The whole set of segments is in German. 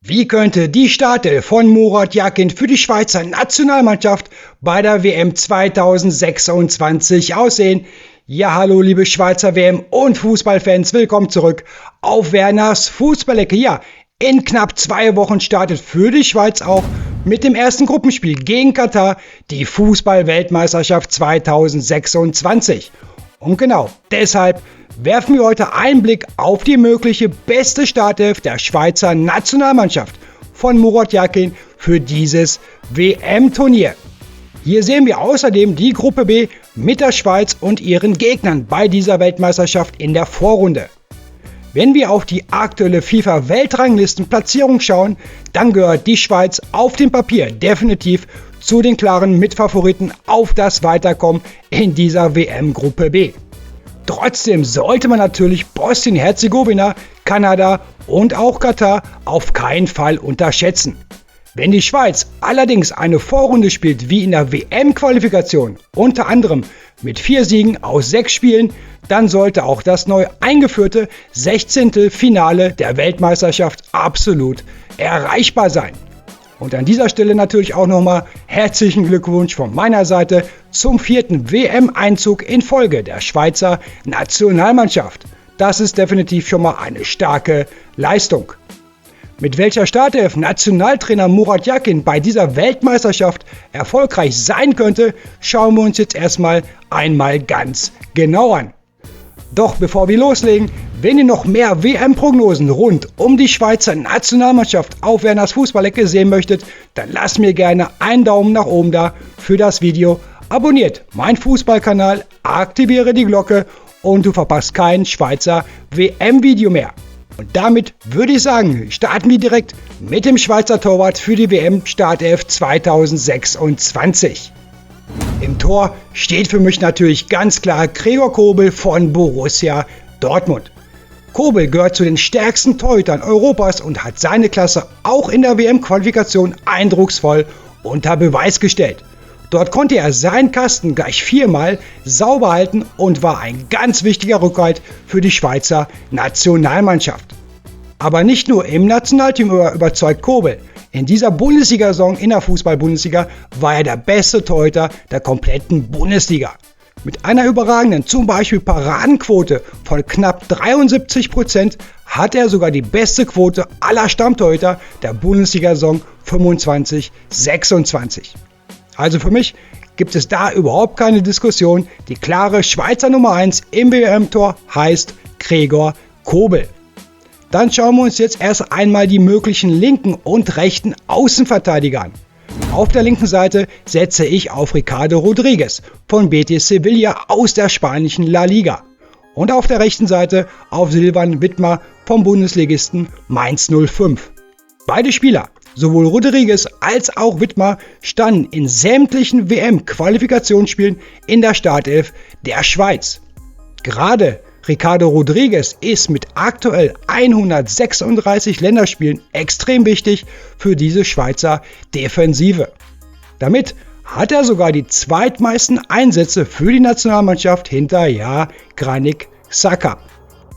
Wie könnte die Startelf von Murat Yakin für die Schweizer Nationalmannschaft bei der WM 2026 aussehen? Ja, hallo liebe Schweizer WM- und Fußballfans, willkommen zurück auf Werners Fußballecke. Ja, in knapp 2 Wochen startet für die Schweiz auch mit dem ersten Gruppenspiel gegen Katar die Fußball-Weltmeisterschaft 2026. Und genau deshalb werfen wir heute einen Blick auf die mögliche beste Startelf der Schweizer Nationalmannschaft von Murat Yakin für dieses WM-Turnier. Hier sehen wir außerdem die Gruppe B mit der Schweiz und ihren Gegnern bei dieser Weltmeisterschaft in der Vorrunde. Wenn wir auf die aktuelle FIFA-Weltranglistenplatzierung schauen, dann gehört die Schweiz auf dem Papier definitiv zu den klaren Mitfavoriten auf das Weiterkommen in dieser WM-Gruppe B. Trotzdem sollte man natürlich Bosnien-Herzegowina, Kanada und auch Katar auf keinen Fall unterschätzen. Wenn die Schweiz allerdings eine Vorrunde spielt wie in der WM-Qualifikation, unter anderem mit 4 Siegen aus 6 Spielen, dann sollte auch das neu eingeführte 16. Finale der Weltmeisterschaft absolut erreichbar sein. Und an dieser Stelle natürlich auch nochmal herzlichen Glückwunsch von meiner Seite zum 4. WM-Einzug in Folge der Schweizer Nationalmannschaft. Das ist definitiv schon mal eine starke Leistung. Mit welcher Startelf Nationaltrainer Murat Yakin bei dieser Weltmeisterschaft erfolgreich sein könnte, schauen wir uns jetzt erstmal einmal ganz genau an. Doch bevor wir loslegen, wenn ihr noch mehr WM-Prognosen rund um die Schweizer Nationalmannschaft auf Werners Fußballecke sehen möchtet, dann lasst mir gerne einen Daumen nach oben da für das Video, abonniert meinen Fußballkanal, aktiviere die Glocke und du verpasst kein Schweizer WM-Video mehr. Und damit würde ich sagen, starten wir direkt mit dem Schweizer Torwart für die WM-Startelf 2026. Im Tor steht für mich natürlich ganz klar Gregor Kobel von Borussia Dortmund. Kobel gehört zu den stärksten Torhütern Europas und hat seine Klasse auch in der WM-Qualifikation eindrucksvoll unter Beweis gestellt. Dort konnte er seinen Kasten gleich 4-mal sauber halten und war ein ganz wichtiger Rückhalt für die Schweizer Nationalmannschaft. Aber nicht nur im Nationalteam überzeugt Kobel. In dieser Bundesliga-Saison in der Fußball-Bundesliga war er der beste Torhüter der kompletten Bundesliga. Mit einer überragenden, zum Beispiel Paradenquote von knapp 73% hat er sogar die beste Quote aller Stammtorhüter der Bundesliga-Saison 25-26. Also für mich gibt es da überhaupt keine Diskussion. Die klare Schweizer Nummer 1 im WM-Tor heißt Gregor Kobel. Dann schauen wir uns jetzt erst einmal die möglichen linken und rechten Außenverteidiger an. Auf der linken Seite setze ich auf Ricardo Rodriguez von Betis Sevilla aus der spanischen La Liga. Und auf der rechten Seite auf Silvan Widmer vom Bundesligisten Mainz 05. Beide Spieler, sowohl Rodriguez als auch Widmer, standen in sämtlichen WM-Qualifikationsspielen in der Startelf der Schweiz. Gerade Ricardo Rodriguez ist mit aktuell 136 Länderspielen extrem wichtig für diese Schweizer Defensive. Damit hat er sogar die zweitmeisten Einsätze für die Nationalmannschaft hinter Granit Xhaka.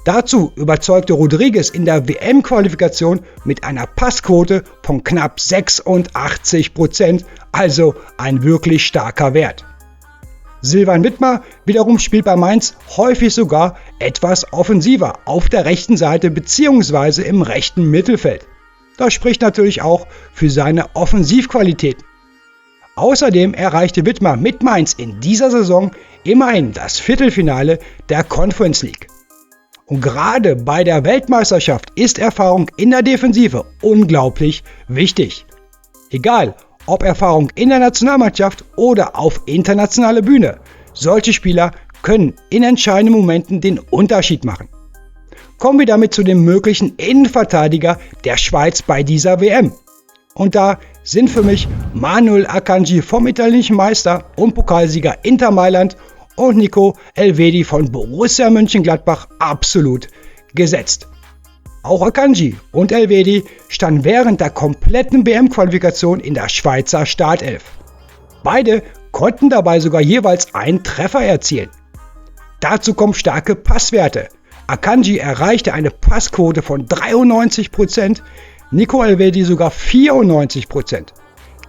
Dazu überzeugte Rodriguez in der WM-Qualifikation mit einer Passquote von knapp 86%, also ein wirklich starker Wert. Silvan Widmer wiederum spielt bei Mainz häufig sogar etwas offensiver auf der rechten Seite bzw. im rechten Mittelfeld. Das spricht natürlich auch für seine Offensivqualitäten. Außerdem erreichte Widmer mit Mainz in dieser Saison immerhin das Viertelfinale der Conference League. Und gerade bei der Weltmeisterschaft ist Erfahrung in der Defensive unglaublich wichtig. Egal, ob Erfahrung in der Nationalmannschaft oder auf internationaler Bühne. Solche Spieler können in entscheidenden Momenten den Unterschied machen. Kommen wir damit zu dem möglichen Innenverteidiger der Schweiz bei dieser WM. Und da sind für mich Manuel Akanji vom italienischen Meister und Pokalsieger Inter Mailand und Nico Elvedi von Borussia Mönchengladbach absolut gesetzt. Auch Akanji und Elvedi standen während der kompletten WM-Qualifikation in der Schweizer Startelf. Beide konnten dabei sogar jeweils einen Treffer erzielen. Dazu kommen starke Passwerte. Akanji erreichte eine Passquote von 93%, Nico Elvedi sogar 94%.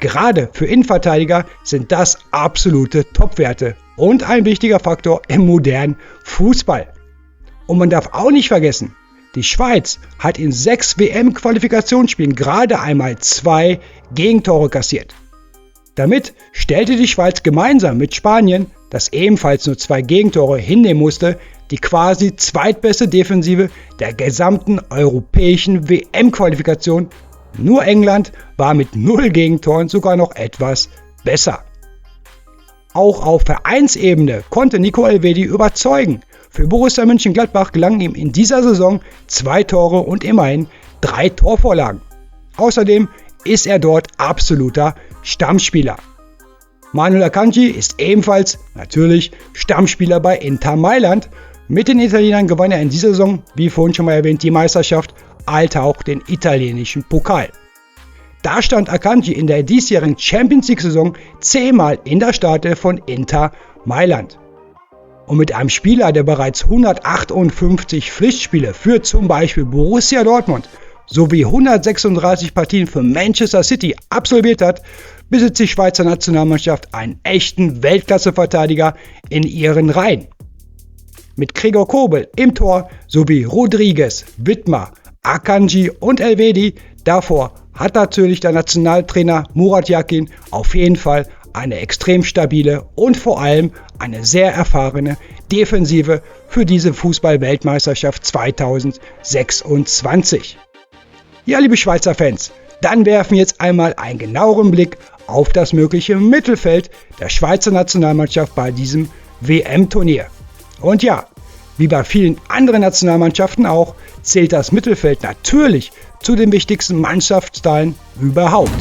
Gerade für Innenverteidiger sind das absolute Topwerte und ein wichtiger Faktor im modernen Fußball. Und man darf auch nicht vergessen, die Schweiz hat in 6 WM-Qualifikationsspielen gerade einmal 2 Gegentore kassiert. Damit stellte die Schweiz gemeinsam mit Spanien, das ebenfalls nur 2 Gegentore hinnehmen musste, die quasi zweitbeste Defensive der gesamten europäischen WM-Qualifikation. Nur England war mit 0 Gegentoren sogar noch etwas besser. Auch auf Vereinsebene konnte Nico Elvedi überzeugen. Für Borussia Mönchengladbach gelangen ihm in dieser Saison 2 Tore und immerhin 3 Torvorlagen. Außerdem ist er dort absoluter Stammspieler. Manuel Akanji ist ebenfalls natürlich Stammspieler bei Inter Mailand. Mit den Italienern gewann er in dieser Saison, wie vorhin schon mal erwähnt, die Meisterschaft, als auch den italienischen Pokal. Da stand Akanji in der diesjährigen Champions League-Saison 10-mal in der Startelf von Inter Mailand. Und mit einem Spieler, der bereits 158 Pflichtspiele für zum Beispiel Borussia Dortmund sowie 136 Partien für Manchester City absolviert hat, besitzt die Schweizer Nationalmannschaft einen echten Weltklasse-Verteidiger in ihren Reihen. Mit Gregor Kobel im Tor sowie Rodriguez, Widmer, Akanji und Elvedi davor hat natürlich der Nationaltrainer Murat Yakin auf jeden Fall eine extrem stabile und vor allem eine sehr erfahrene Defensive für diese Fußball-Weltmeisterschaft 2026. Ja, liebe Schweizer Fans, dann werfen wir jetzt einmal einen genaueren Blick auf das mögliche Mittelfeld der Schweizer Nationalmannschaft bei diesem WM-Turnier. Und ja, wie bei vielen anderen Nationalmannschaften auch, zählt das Mittelfeld natürlich zu den wichtigsten Mannschaftsteilen überhaupt.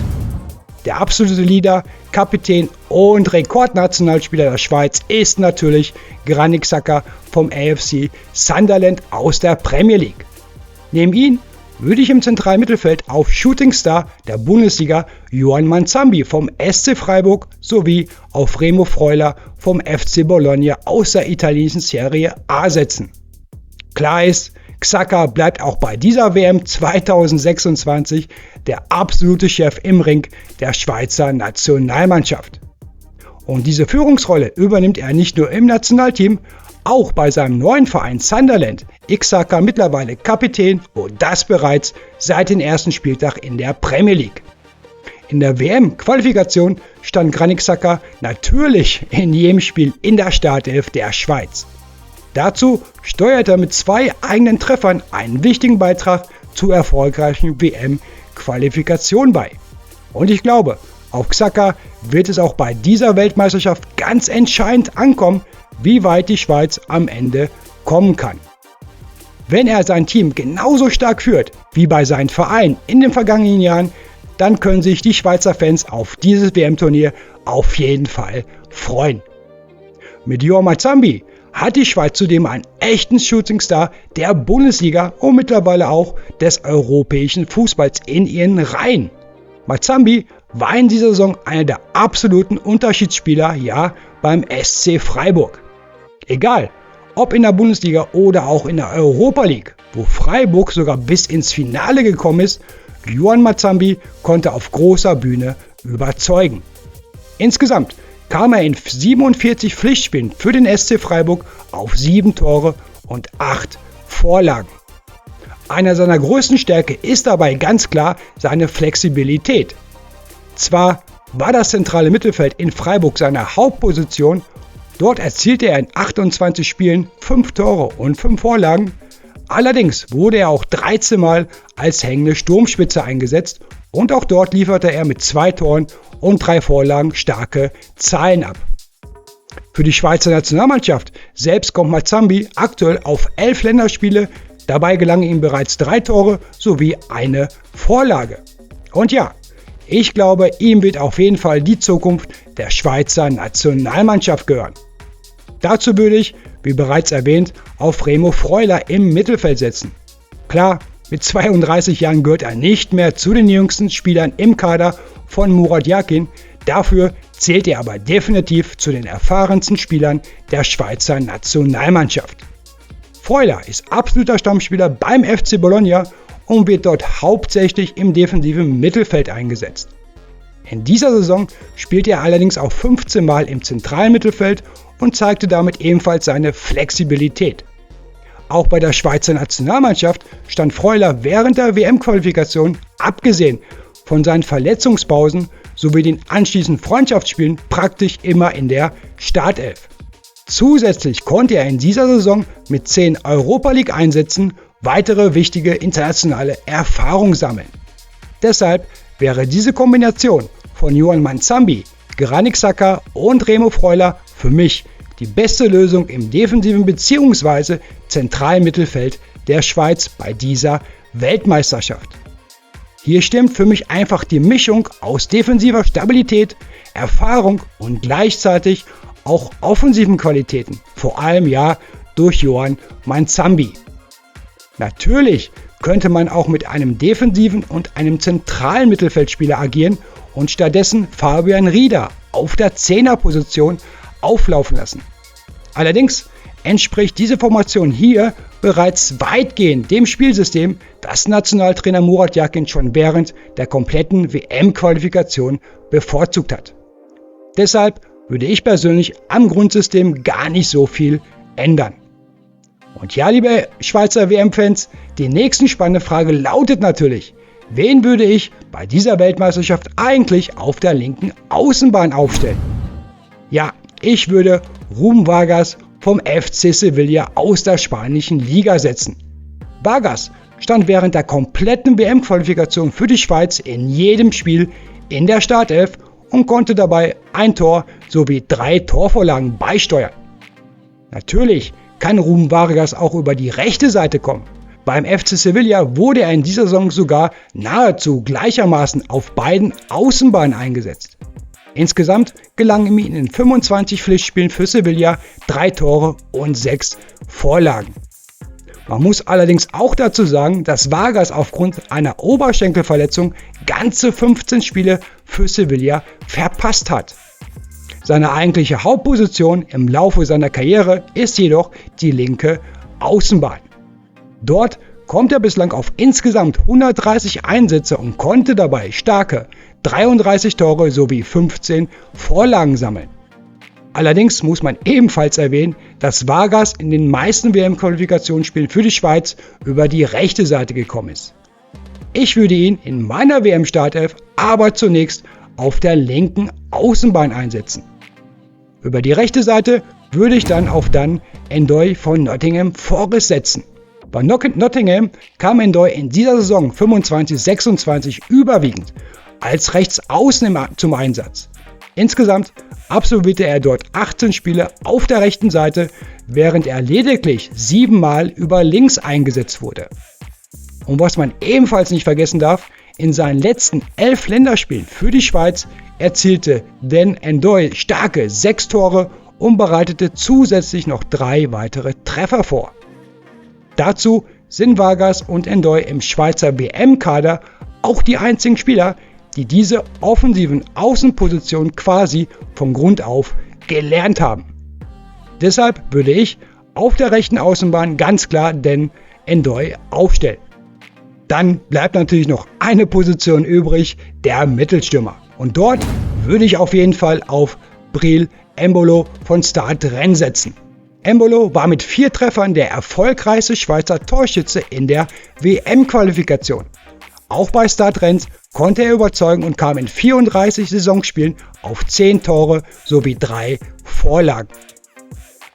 Der absolute Leader, Kapitän und Rekordnationalspieler der Schweiz ist natürlich Granit Xhaka vom AFC Sunderland aus der Premier League. Neben ihm würde ich im zentralen Mittelfeld auf Shootingstar der Bundesliga Yoann Manzambi vom SC Freiburg sowie auf Remo Freuler vom FC Bologna aus der italienischen Serie A setzen. Klar ist, Xhaka bleibt auch bei dieser WM 2026 der absolute Chef im Ring der Schweizer Nationalmannschaft. Und diese Führungsrolle übernimmt er nicht nur im Nationalteam, auch bei seinem neuen Verein Sunderland ist Xhaka mittlerweile Kapitän und das bereits seit dem ersten Spieltag in der Premier League. In der WM-Qualifikation stand Granit Xhaka natürlich in jedem Spiel in der Startelf der Schweiz. Dazu steuert er mit 2 eigenen Treffern einen wichtigen Beitrag zur erfolgreichen WM-Qualifikation bei. Und ich glaube, auf Xhaka wird es auch bei dieser Weltmeisterschaft ganz entscheidend ankommen, wie weit die Schweiz am Ende kommen kann. Wenn er sein Team genauso stark führt wie bei seinem Verein in den vergangenen Jahren, dann können sich die Schweizer Fans auf dieses WM-Turnier auf jeden Fall freuen. Mit Yoann Manzambi hat die Schweiz zudem einen echten Shootingstar der Bundesliga und mittlerweile auch des europäischen Fußballs in ihren Reihen. Manzambi war in dieser Saison einer der absoluten Unterschiedsspieler, beim SC Freiburg. Egal, ob in der Bundesliga oder auch in der Europa League, wo Freiburg sogar bis ins Finale gekommen ist, Yoann Manzambi konnte auf großer Bühne überzeugen. Insgesamt kam er in 47 Pflichtspielen für den SC Freiburg auf 7 Tore und 8 Vorlagen. Einer seiner größten Stärke ist dabei ganz klar seine Flexibilität. Zwar war das zentrale Mittelfeld in Freiburg seine Hauptposition, dort erzielte er in 28 Spielen 5 Tore und 5 Vorlagen, allerdings wurde er auch 13 Mal als hängende Sturmspitze eingesetzt und auch dort lieferte er mit 2 Toren und 3 Vorlagen starke Zahlen ab. Für die Schweizer Nationalmannschaft selbst kommt Manzambi aktuell auf 11 Länderspiele, dabei gelangen ihm bereits 3 Tore sowie eine Vorlage. Und ja, ich glaube, ihm wird auf jeden Fall die Zukunft der Schweizer Nationalmannschaft gehören. Dazu würde ich, wie bereits erwähnt, auf Remo Freuler im Mittelfeld setzen. Klar, mit 32 Jahren gehört er nicht mehr zu den jüngsten Spielern im Kader von Murat Yakin, dafür zählt er aber definitiv zu den erfahrensten Spielern der Schweizer Nationalmannschaft. Freuler ist absoluter Stammspieler beim FC Bologna und wird dort hauptsächlich im defensiven Mittelfeld eingesetzt. In dieser Saison spielte er allerdings auch 15 Mal im zentralen Mittelfeld und zeigte damit ebenfalls seine Flexibilität. Auch bei der Schweizer Nationalmannschaft stand Freuler während der WM-Qualifikation, abgesehen von seinen Verletzungspausen sowie den anschließenden Freundschaftsspielen, praktisch immer in der Startelf. Zusätzlich konnte er in dieser Saison mit 10 Europa League-Einsätzen weitere wichtige internationale Erfahrung sammeln. Deshalb wäre diese Kombination von Yohan Manzambi, Granit Xhaka und Remo Freuler für mich die beste Lösung im defensiven bzw. zentralen Mittelfeld der Schweiz bei dieser Weltmeisterschaft. Hier stimmt für mich einfach die Mischung aus defensiver Stabilität, Erfahrung und gleichzeitig auch offensiven Qualitäten, vor allem durch Yohan Manzambi. Natürlich könnte man auch mit einem defensiven und einem zentralen Mittelfeldspieler agieren und stattdessen Fabian Rieder auf der 10er-Position auflaufen lassen. Allerdings entspricht diese Formation hier bereits weitgehend dem Spielsystem, das Nationaltrainer Murat Yakin schon während der kompletten WM-Qualifikation bevorzugt hat. Deshalb würde ich persönlich am Grundsystem gar nicht so viel ändern. Und ja, liebe Schweizer WM-Fans, die nächste spannende Frage lautet natürlich: Wen würde ich bei dieser Weltmeisterschaft eigentlich auf der linken Außenbahn aufstellen? Ja, ich würde Ruben Vargas vom FC Sevilla aus der spanischen Liga setzen. Vargas stand während der kompletten WM-Qualifikation für die Schweiz in jedem Spiel in der Startelf und konnte dabei ein Tor sowie 3 Torvorlagen beisteuern. Natürlich kann Ruben Vargas auch über die rechte Seite kommen. Beim FC Sevilla wurde er in dieser Saison sogar nahezu gleichermaßen auf beiden Außenbahnen eingesetzt. Insgesamt gelangen ihm in 25 Pflichtspielen für Sevilla 3 Tore und 6 Vorlagen. Man muss allerdings auch dazu sagen, dass Vargas aufgrund einer Oberschenkelverletzung ganze 15 Spiele für Sevilla verpasst hat. Seine eigentliche Hauptposition im Laufe seiner Karriere ist jedoch die linke Außenbahn. Dort kommt er bislang auf insgesamt 130 Einsätze und konnte dabei starke 33 Tore sowie 15 Vorlagen sammeln. Allerdings muss man ebenfalls erwähnen, dass Vargas in den meisten WM-Qualifikationsspielen für die Schweiz über die rechte Seite gekommen ist. Ich würde ihn in meiner WM-Startelf aber zunächst auf der linken Außenbahn einsetzen. Über die rechte Seite würde ich dann auf N'Doye von Nottingham Forest setzen. Bei Nottingham kam N'Doye in dieser Saison 25-26 überwiegend als Rechtsaußen zum Einsatz. Insgesamt absolvierte er dort 18 Spiele auf der rechten Seite, während er lediglich 7 Mal über links eingesetzt wurde. Und was man ebenfalls nicht vergessen darf, in seinen letzten 11 Länderspielen für die Schweiz erzielte N'Doye starke 6 Tore und bereitete zusätzlich noch 3 weitere Treffer vor. Dazu sind Vargas und N'Doye im Schweizer WM-Kader auch die einzigen Spieler, die diese offensiven Außenpositionen quasi von Grund auf gelernt haben. Deshalb würde ich auf der rechten Außenbahn ganz klar N'Doye aufstellen. Dann bleibt natürlich noch eine Position übrig, der Mittelstürmer. Und dort würde ich auf jeden Fall auf Breel Embolo von Stade Rennes setzen. Embolo war mit 4 Treffern der erfolgreichste Schweizer Torschütze in der WM-Qualifikation. Auch bei Stade Rennes konnte er überzeugen und kam in 34 Saisonspielen auf 10 Tore sowie 3 Vorlagen.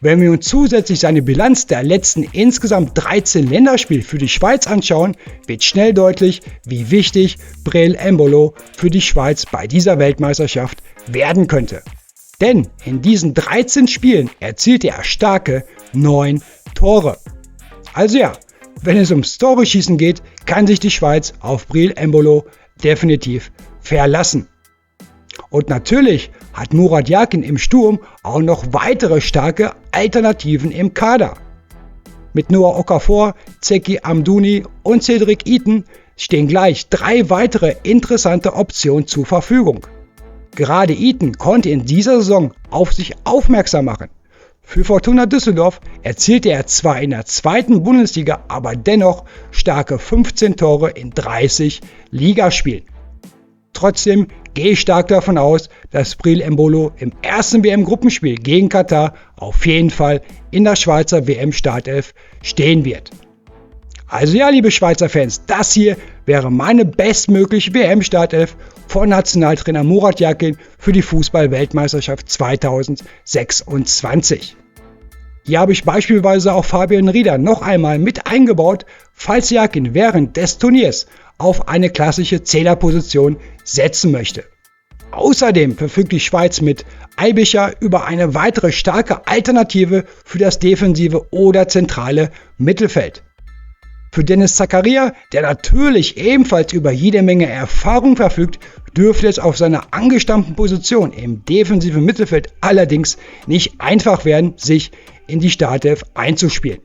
Wenn wir uns zusätzlich seine Bilanz der letzten insgesamt 13 Länderspiele für die Schweiz anschauen, wird schnell deutlich, wie wichtig Breel Embolo für die Schweiz bei dieser Weltmeisterschaft werden könnte. Denn in diesen 13 Spielen erzielte er starke 9 Tore. Also ja, wenn es ums Tore-Schießen geht, kann sich die Schweiz auf Breel Embolo definitiv verlassen. Und natürlich hat Murat Yakin im Sturm auch noch weitere starke Alternativen im Kader. Mit Noah Okafor, Zeki Amdouni und Cedric Itten stehen gleich 3 weitere interessante Optionen zur Verfügung. Gerade Itten konnte in dieser Saison auf sich aufmerksam machen. Für Fortuna Düsseldorf erzielte er zwar in der zweiten Bundesliga, aber dennoch starke 15 Tore in 30 Ligaspielen. Trotzdem gehe ich stark davon aus, dass Breel Embolo im ersten WM-Gruppenspiel gegen Katar auf jeden Fall in der Schweizer WM-Startelf stehen wird. Also ja, liebe Schweizer Fans, das hier wäre meine bestmögliche WM-Startelf von Nationaltrainer Murat Yakin für die Fußball-Weltmeisterschaft 2026. Hier habe ich beispielsweise auch Fabian Rieder noch einmal mit eingebaut, falls Yakin während des Turniers auf eine klassische Zählerposition setzen möchte. Außerdem verfügt die Schweiz mit Aebischer über eine weitere starke Alternative für das defensive oder zentrale Mittelfeld. Für Dennis Zakaria, der natürlich ebenfalls über jede Menge Erfahrung verfügt, dürfte es auf seiner angestammten Position im defensiven Mittelfeld allerdings nicht einfach werden, sich in die Startelf einzuspielen.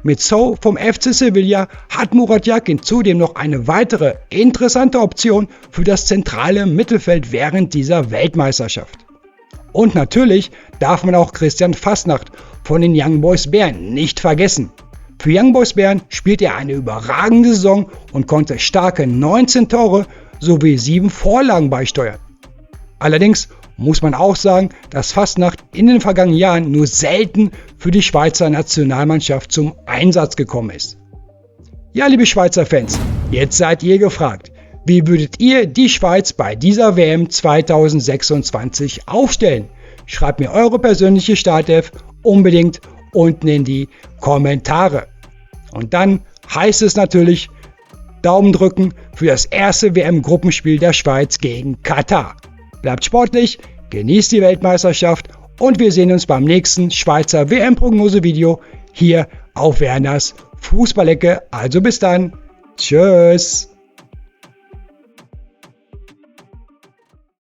Mit Sow vom FC Sevilla hat Murat Yakin zudem noch eine weitere interessante Option für das zentrale Mittelfeld während dieser Weltmeisterschaft. Und natürlich darf man auch Christian Fasnacht von den Young Boys Bern nicht vergessen. Für Young Boys Bern spielt er eine überragende Saison und konnte starke 19 Tore sowie 7 Vorlagen beisteuern. Allerdings muss man auch sagen, dass Fasnacht in den vergangenen Jahren nur selten für die Schweizer Nationalmannschaft zum Einsatz gekommen ist. Ja, liebe Schweizer Fans, jetzt seid ihr gefragt. Wie würdet ihr die Schweiz bei dieser WM 2026 aufstellen? Schreibt mir eure persönliche Startelf unbedingt unten in die Kommentare. Und dann heißt es natürlich Daumen drücken für das erste WM-Gruppenspiel der Schweiz gegen Katar. Bleibt sportlich, genießt die Weltmeisterschaft und wir sehen uns beim nächsten Schweizer WM-Prognose-Video hier auf Werners Fußballecke. Also bis dann. Tschüss.